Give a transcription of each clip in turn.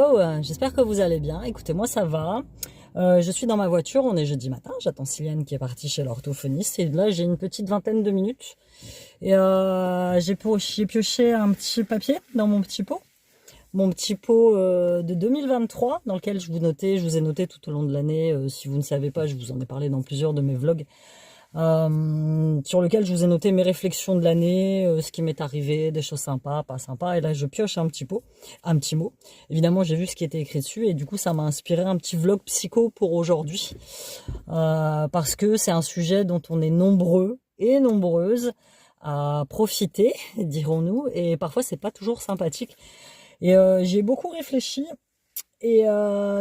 Oh, j'espère que vous allez bien. Écoutez, moi ça va. Je suis dans ma voiture, on est jeudi matin. J'attends Sylviane qui est partie chez l'orthophoniste. Et là, j'ai une petite vingtaine de minutes. Et j'ai pioché un petit papier dans mon petit pot. Mon petit pot de 2023 dans lequel je vous ai noté tout au long de l'année. Si vous ne savez pas, je vous en ai parlé dans plusieurs de mes vlogs. Sur lequel je vous ai noté mes réflexions de l'année, ce qui m'est arrivé, des choses sympas, pas sympas. Et là, je pioche un petit mot. Évidemment, j'ai vu ce qui était écrit dessus et du coup, ça m'a inspiré un petit vlog psycho pour aujourd'hui. Parce que c'est un sujet dont on est nombreux et nombreuses à profiter, dirons-nous. Et parfois, c'est pas toujours sympathique. Et j'ai beaucoup réfléchi. Et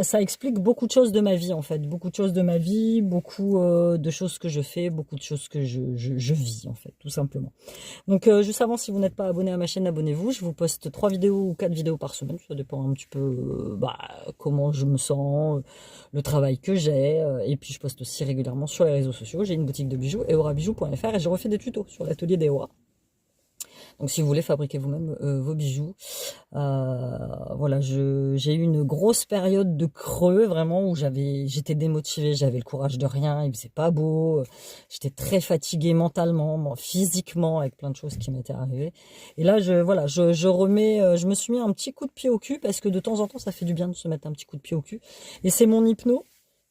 ça explique beaucoup de choses de ma vie en fait, beaucoup de choses de ma vie, beaucoup de choses que je fais, beaucoup de choses que je vis en fait, tout simplement. Donc juste avant, si vous n'êtes pas abonné à ma chaîne, abonnez-vous. Je vous poste 3 vidéos ou 4 vidéos par semaine, ça dépend un petit peu comment je me sens, le travail que j'ai. Et puis je poste aussi régulièrement sur les réseaux sociaux. J'ai une boutique de bijoux, eorabijoux.fr, et j'ai refait des tutos sur l'atelier d'Eora. Donc si vous voulez fabriquer vous-même vos bijoux, voilà, j'ai eu une grosse période de creux vraiment où j'étais démotivée, j'avais le courage de rien, il faisait pas beau, j'étais très fatiguée mentalement, physiquement avec plein de choses qui m'étaient arrivées. Et là je me suis mis un petit coup de pied au cul parce que de temps en temps ça fait du bien de se mettre un petit coup de pied au cul. Et c'est mon hypno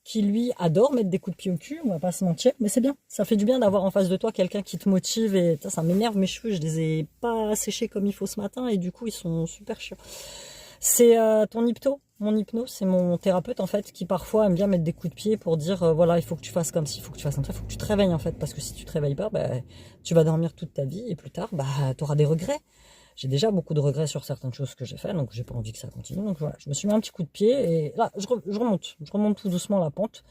qui lui adore mettre des coups de pied au cul, on va pas se mentir, mais c'est bien, ça fait du bien d'avoir en face de toi quelqu'un qui te motive. Et ça m'énerve, mes cheveux, je les ai pas séchés comme il faut ce matin et du coup ils sont super chiants. C'est mon hypno, c'est mon thérapeute en fait, qui parfois aime bien mettre des coups de pied pour dire voilà, il faut que tu fasses comme ci, il faut que tu fasses comme ça, il faut que tu te réveilles en fait, parce que si tu te réveilles pas, tu vas dormir toute ta vie et plus tard tu auras des regrets. J'ai déjà beaucoup de regrets sur certaines choses que j'ai fait, donc j'ai pas envie que ça continue. Donc voilà, je me suis mis un petit coup de pied et là, je remonte tout doucement la pente.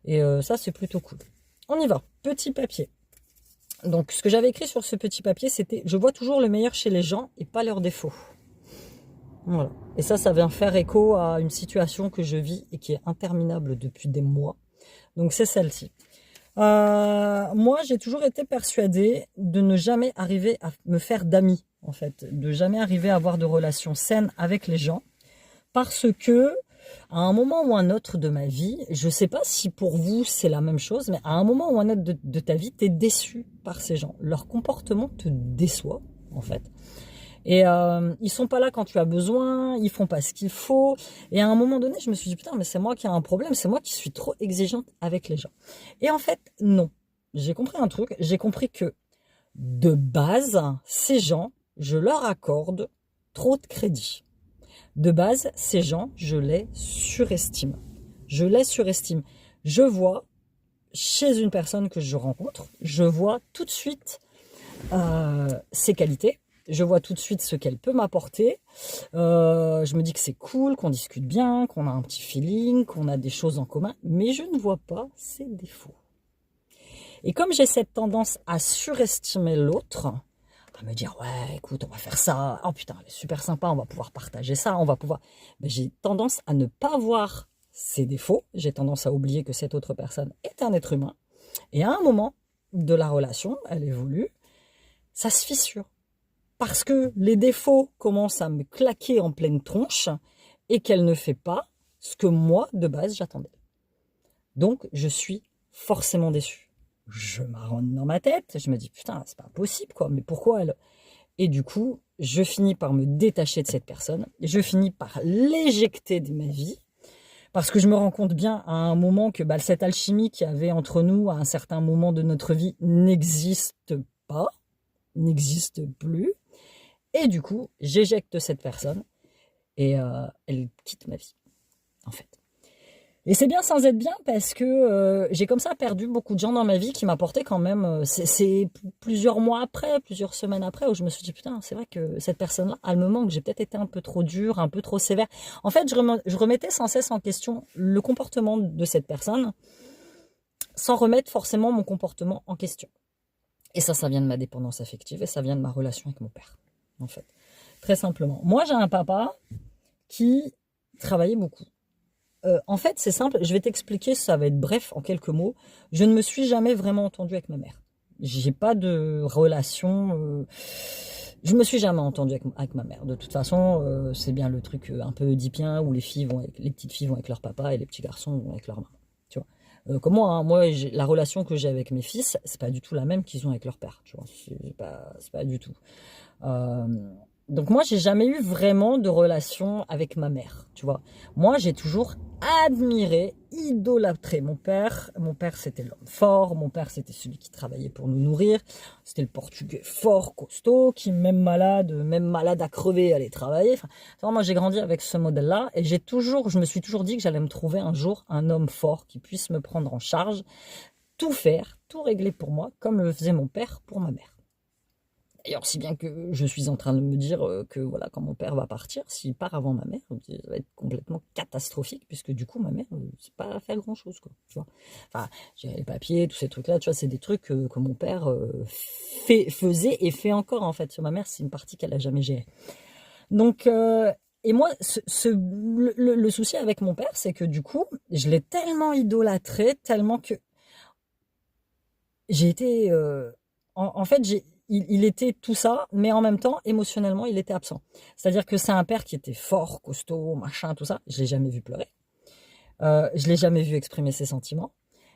Et ça, c'est plutôt cool. On y va, petit papier. Donc ce que j'avais écrit sur ce petit papier, c'était « Je vois toujours le meilleur chez les gens et pas leurs défauts ». Voilà. Et ça vient faire écho à une situation que je vis et qui est interminable depuis des mois. Donc c'est celle-ci. Moi, j'ai toujours été persuadée de ne jamais arriver à me faire d'amis, en fait, de jamais arriver à avoir de relations saines avec les gens, parce que à un moment ou un autre de ma vie, je sais pas si pour vous c'est la même chose, mais à un moment ou un autre de ta vie, tu es déçu par ces gens. Leur comportement te déçoit, en fait. Et ils sont pas là quand tu as besoin, ils font pas ce qu'il faut. Et à un moment donné, je me suis dit, putain, mais c'est moi qui ai un problème, c'est moi qui suis trop exigeante avec les gens. Et en fait, non. J'ai compris un truc, j'ai compris que de base, ces gens, je leur accorde trop de crédit. De base, ces gens, je les surestime. Je les surestime. Je vois, chez une personne que je rencontre, je vois tout de suite ses qualités. Je vois tout de suite ce qu'elle peut m'apporter. Je me dis que c'est cool, qu'on discute bien, qu'on a un petit feeling, qu'on a des choses en commun. Mais je ne vois pas ses défauts. Et comme j'ai cette tendance à surestimer l'autre, à me dire, ouais, écoute, on va faire ça. Oh putain, elle est super sympa, on va pouvoir partager ça, on va pouvoir... Mais j'ai tendance à ne pas voir ses défauts. J'ai tendance à oublier que cette autre personne est un être humain. Et à un moment de la relation, elle évolue, ça se fissure. Parce que les défauts commencent à me claquer en pleine tronche et qu'elle ne fait pas ce que moi, de base, j'attendais. Donc, je suis forcément déçue. Je m'arronde dans ma tête, je me dis, putain, c'est pas possible, quoi, mais pourquoi elle... Et du coup, je finis par me détacher de cette personne, je finis par l'éjecter de ma vie, parce que je me rends compte bien à un moment que cette alchimie qu'il y avait entre nous à un certain moment de notre vie n'existe pas, n'existe plus. Et du coup, j'éjecte cette personne et elle quitte ma vie, en fait. Et c'est bien sans être bien parce que j'ai comme ça perdu beaucoup de gens dans ma vie qui m'apportaient quand même... c'est plusieurs mois après, plusieurs semaines après où je me suis dit, putain, c'est vrai que cette personne-là, elle me manque. J'ai peut-être été un peu trop dure, un peu trop sévère. En fait, je remettais sans cesse en question le comportement de cette personne sans remettre forcément mon comportement en question. Et ça vient de ma dépendance affective et ça vient de ma relation avec mon père, en fait. Très simplement. Moi, j'ai un papa qui travaillait beaucoup. En fait, c'est simple, je vais t'expliquer, ça va être bref, en quelques mots. Je ne me suis jamais vraiment entendue avec ma mère. J'ai pas de relation... Je me suis jamais entendue avec ma mère. De toute façon, c'est bien le truc un peu oedipien où les petites filles vont avec leur papa et les petits garçons vont avec leur maman. Tu vois. Comme moi, hein, la relation que j'ai avec mes fils, c'est pas du tout la même qu'ils ont avec leur père. Tu vois, c'est pas du tout. Euh, donc moi, j'ai jamais eu vraiment de relation avec ma mère, tu vois. Moi, j'ai toujours admiré, idolâtré mon père. Mon père, c'était l'homme fort. Mon père, c'était celui qui travaillait pour nous nourrir. C'était le Portugais fort, costaud, qui même malade à crever, allait travailler. Enfin, moi, j'ai grandi avec ce modèle-là et je me suis toujours dit que j'allais me trouver un jour un homme fort qui puisse me prendre en charge, tout faire, tout régler pour moi, comme le faisait mon père pour ma mère. D'ailleurs, si bien que je suis en train de me dire que voilà, quand mon père va partir, s'il part avant ma mère, ça va être complètement catastrophique, puisque du coup, ma mère, c'est pas faire grand-chose, quoi. Tu vois. Enfin, gérer les papiers, tous ces trucs-là, tu vois, c'est des trucs que mon père faisait et fait encore, en fait. Sur ma mère, c'est une partie qu'elle a jamais gérée. Donc, et moi, le souci avec mon père, c'est que du coup, je l'ai tellement idolâtré, tellement que j'ai été... en fait, il était tout ça, mais en même temps, émotionnellement, il était absent. C'est-à-dire que c'est un père qui était fort, costaud, machin, tout ça. Je l'ai jamais vu pleurer. Je l'ai jamais vu exprimer ses sentiments.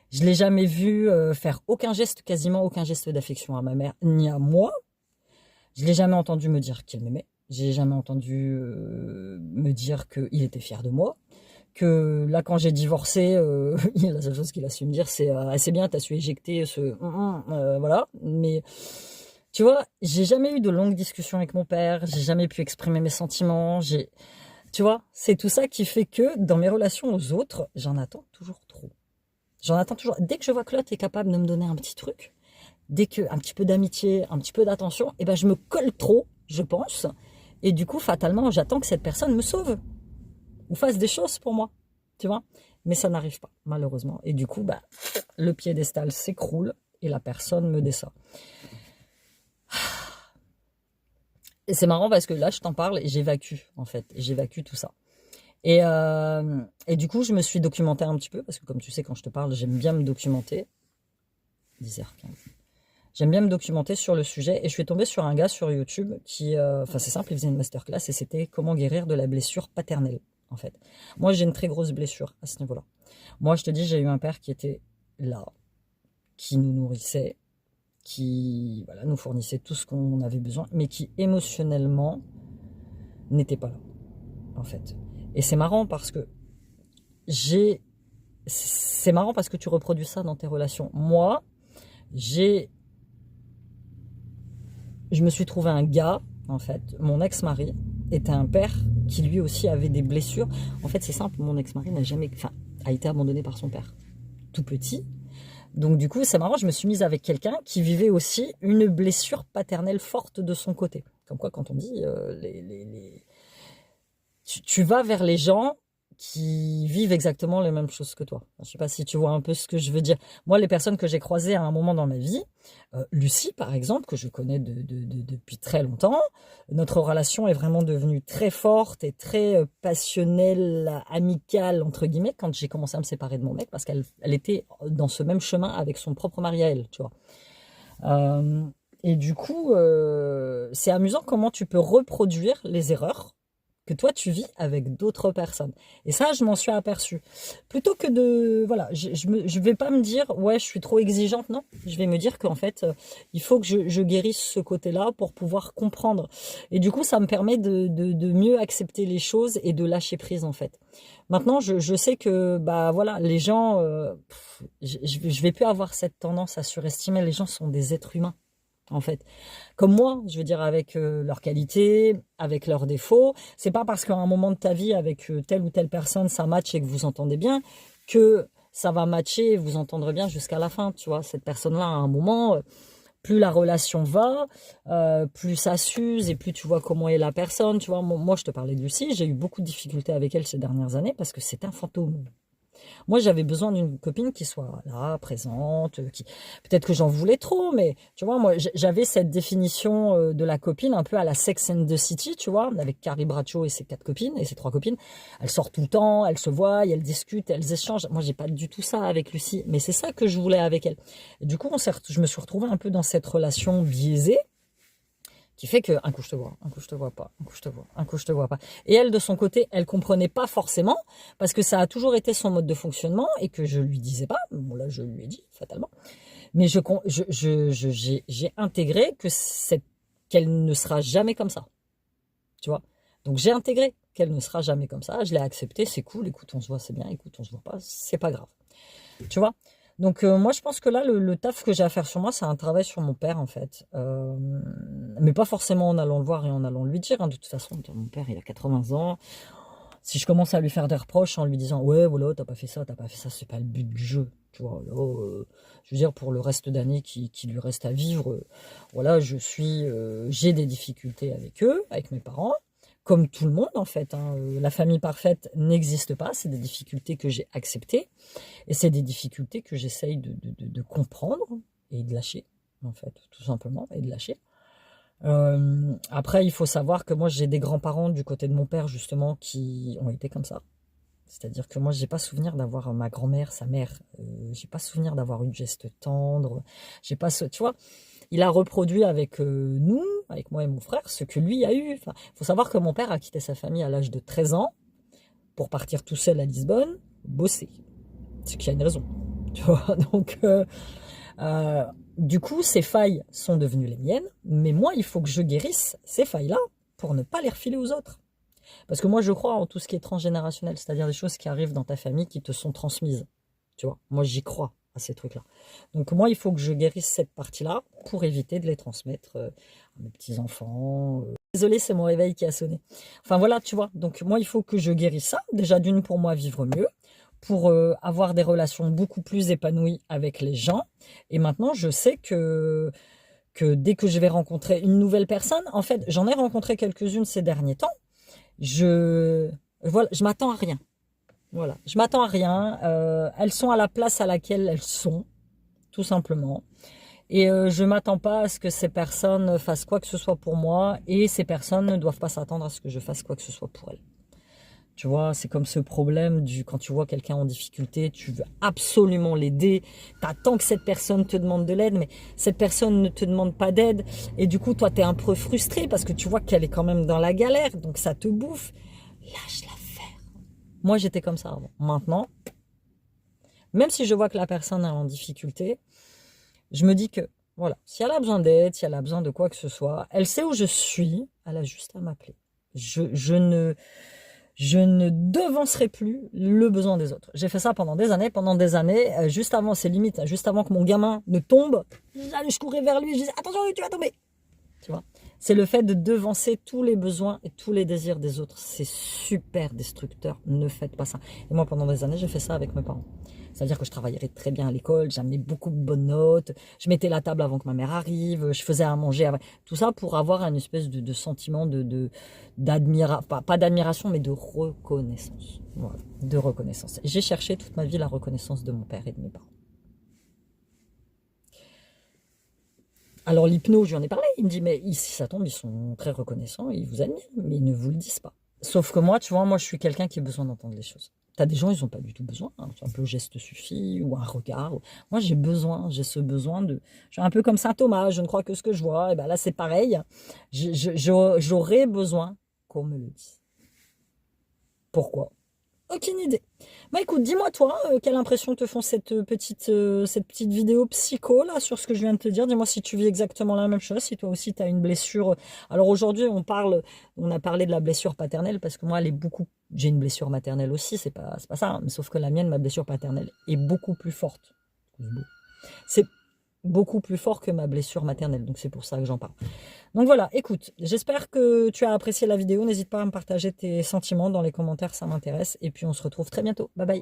Je l'ai jamais vu faire aucun geste, quasiment aucun geste d'affection à ma mère, ni à moi. Je l'ai jamais entendu me dire qu'il m'aimait. J'ai jamais entendu me dire qu'il était fier de moi. Que là, quand j'ai divorcé, la seule chose qu'il a su me dire, c'est assez bien, t'as su éjecter voilà. Mais tu vois, j'ai jamais eu de longues discussions avec mon père, j'ai jamais pu exprimer mes sentiments, tu vois, c'est tout ça qui fait que dans mes relations aux autres, j'en attends toujours trop. J'en attends toujours. Dès que je vois que l'autre est capable de me donner un petit truc, dès que un petit peu d'amitié, un petit peu d'attention, et ben je me colle trop, je pense, et du coup, fatalement, j'attends que cette personne me sauve ou fasse des choses pour moi, tu vois. Mais ça n'arrive pas, malheureusement. Et du coup, bah, le piédestal s'écroule et la personne me descend. Et c'est marrant parce que là, je t'en parle et j'évacue, en fait. J'évacue tout ça. Et du coup, je me suis documentée un petit peu, parce que comme tu sais, quand je te parle, j'aime bien me documenter. 10h15. J'aime bien me documenter sur le sujet et je suis tombée sur un gars sur YouTube qui, enfin c'est simple, il faisait une masterclass et c'était comment guérir de la blessure paternelle, en fait. Moi, j'ai une très grosse blessure à ce niveau-là. Moi, je te dis, j'ai eu un père qui était là, qui nous nourrissait, qui voilà, nous fournissait tout ce qu'on avait besoin, mais qui émotionnellement n'était pas là, en fait. Et c'est marrant parce que c'est marrant parce que tu reproduis ça dans tes relations. Moi, je me suis trouvé un gars, en fait, mon ex-mari était un père qui lui aussi avait des blessures. En fait, c'est simple, mon ex-mari a été abandonné par son père, tout petit. Donc du coup, c'est marrant, je me suis mise avec quelqu'un qui vivait aussi une blessure paternelle forte de son côté. Comme quoi, quand on dit, tu vas vers les gens qui vivent exactement les mêmes choses que toi. Je ne sais pas si tu vois un peu ce que je veux dire. Moi, les personnes que j'ai croisées à un moment dans ma vie, Lucie, par exemple, que je connais depuis très longtemps, notre relation est vraiment devenue très forte et très passionnelle, amicale, entre guillemets, quand j'ai commencé à me séparer de mon mec, parce qu'elle était dans ce même chemin avec son propre mari à elle, tu vois. Et du coup, c'est amusant comment tu peux reproduire les erreurs que toi tu vis avec d'autres personnes. Et ça, je m'en suis aperçue. Plutôt que voilà, je vais pas me dire, ouais, je suis trop exigeante, non. Je vais me dire qu'en fait, il faut que je guérisse ce côté-là pour pouvoir comprendre. Et du coup, ça me permet de mieux accepter les choses et de lâcher prise, en fait. Maintenant, je sais que, bah voilà, les gens, je vais plus avoir cette tendance à surestimer. Les gens sont des êtres humains, en fait. Comme moi, je veux dire, avec leurs qualités, avec leurs défauts. C'est pas parce qu'à un moment de ta vie, avec telle ou telle personne, ça match et que vous entendez bien, que ça va matcher et vous entendrez bien jusqu'à la fin, tu vois. Cette personne-là, à un moment, plus la relation va, plus ça s'use et plus tu vois comment est la personne, tu vois. Moi, je te parlais de Lucie, j'ai eu beaucoup de difficultés avec elle ces dernières années parce que c'est un fantôme. Moi, j'avais besoin d'une copine qui soit là, présente, qui peut-être que j'en voulais trop, mais tu vois, moi, j'avais cette définition de la copine un peu à la Sex and the City, tu vois, avec Carrie Bradshaw et ses 4 copines et ses 3 copines. Elles sortent tout le temps, elles se voient, elles discutent, elles échangent. Moi, j'ai pas du tout ça avec Lucie, mais c'est ça que je voulais avec elle. Et du coup, je me suis retrouvée un peu dans cette relation biaisée qui fait que un coup je te vois, un coup je te vois pas, un coup je te vois, un coup je te vois pas. Et elle, de son côté, elle comprenait pas forcément, parce que ça a toujours été son mode de fonctionnement, et que je lui disais pas, bon là je lui ai dit, fatalement, mais j'ai intégré qu'elle ne sera jamais comme ça, tu vois. Donc j'ai intégré qu'elle ne sera jamais comme ça, je l'ai accepté, c'est cool, écoute, on se voit, c'est bien, écoute, on se voit pas, c'est pas grave, tu vois. Donc moi je pense que là le taf que j'ai à faire sur moi, c'est un travail sur mon père en fait. Mais pas forcément en allant le voir et en allant lui dire, hein. De toute façon, mon père il a 80 ans. Si je commence à lui faire des reproches en lui disant ouais voilà t'as pas fait ça, c'est pas le but du jeu. Tu vois, là, je veux dire pour le reste d'années qui lui reste à vivre, voilà, j'ai des difficultés avec eux, avec mes parents. Comme tout le monde en fait, hein. La famille parfaite n'existe pas, c'est des difficultés que j'ai acceptées. Et c'est des difficultés que j'essaye de comprendre et de lâcher, en fait, tout simplement, et de lâcher. Après, il faut savoir que moi, j'ai des grands-parents du côté de mon père, justement, qui ont été comme ça. C'est-à-dire que moi, j'ai pas souvenir d'avoir ma grand-mère, sa mère, j'ai pas souvenir d'avoir eu de gestes tendres. J'ai pas tu vois, il a reproduit avec nous, avec moi et mon frère, ce que lui a eu. Enfin, faut savoir que mon père a quitté sa famille à l'âge de 13 ans pour partir tout seul à Lisbonne, bosser. C'est qu'il y a une raison, tu vois. Donc, euh, du coup, ces failles sont devenues les miennes, mais moi, il faut que je guérisse ces failles-là pour ne pas les refiler aux autres. Parce que moi, je crois en tout ce qui est transgénérationnel, c'est-à-dire des choses qui arrivent dans ta famille qui te sont transmises, tu vois. Moi, j'y crois à ces trucs-là. Donc, moi, il faut que je guérisse cette partie-là pour éviter de les transmettre à mes petits-enfants. Désolée, c'est mon réveil qui a sonné. Enfin, voilà, tu vois. Donc, moi, il faut que je guérisse ça. Déjà, d'une, pour moi, vivre mieux, pour avoir des relations beaucoup plus épanouies avec les gens. Et maintenant, je sais que dès que je vais rencontrer une nouvelle personne, en fait, j'en ai rencontré quelques-unes ces derniers temps, voilà, je m'attends à rien. Voilà, je m'attends à rien. Elles sont à la place à laquelle elles sont, tout simplement. Et je m'attends pas à ce que ces personnes fassent quoi que ce soit pour moi, et ces personnes ne doivent pas s'attendre à ce que je fasse quoi que ce soit pour elles. Tu vois, c'est comme ce problème quand tu vois quelqu'un en difficulté, tu veux absolument l'aider, t'attends que cette personne te demande de l'aide, mais cette personne ne te demande pas d'aide, et du coup, toi, t'es un peu frustré parce que tu vois qu'elle est quand même dans la galère, donc ça te bouffe. Lâche l'affaire. Moi, j'étais comme ça avant. Maintenant, même si je vois que la personne est en difficulté, je me dis que, voilà, si elle a besoin d'aide, si elle a besoin de quoi que ce soit, elle sait où je suis, elle a juste à m'appeler. Je ne devancerai plus le besoin des autres. J'ai fait ça pendant des années, juste avant, c'est limite, hein, juste avant que mon gamin ne tombe, je courais vers lui, je disais, attention, tu vas tomber. Tu vois, c'est le fait de devancer tous les besoins et tous les désirs des autres. C'est super destructeur, ne faites pas ça. Et moi, pendant des années, j'ai fait ça avec mes parents. C'est-à-dire que je travaillais très bien à l'école, j'amenais beaucoup de bonnes notes, je mettais la table avant que ma mère arrive, je faisais à manger, tout ça pour avoir une espèce de sentiment d'admiration, pas d'admiration, mais de reconnaissance. Voilà, de reconnaissance. J'ai cherché toute ma vie la reconnaissance de mon père et de mes parents. Alors l'hypno, je lui en ai parlé, il me dit, mais si ça tombe, ils sont très reconnaissants, ils vous admirent, mais ils ne vous le disent pas. Sauf que moi, tu vois, moi je suis quelqu'un qui a besoin d'entendre les choses. T'as des gens, ils n'ont pas du tout besoin, hein. Un peu geste suffit, ou un regard. Moi j'ai ce besoin je suis un peu comme saint Thomas, je ne crois que ce que je vois, et ben là c'est pareil, j'aurais besoin qu'on me le dise. Pourquoi? Aucune idée. Bah écoute, dis-moi toi, quelle impression te font cette petite vidéo psycho là sur ce que je viens de te dire. Dis-moi si tu vis exactement la même chose, si toi aussi tu as une blessure. Alors aujourd'hui on a parlé de la blessure paternelle parce que moi j'ai une blessure maternelle aussi, c'est pas ça, hein, mais sauf que la mienne, ma blessure paternelle est beaucoup plus forte. C'est beaucoup plus fort que ma blessure maternelle, donc c'est pour ça que j'en parle. Donc voilà, écoute, j'espère que tu as apprécié la vidéo, n'hésite pas à me partager tes sentiments dans les commentaires, ça m'intéresse, et puis on se retrouve très bientôt, bye bye.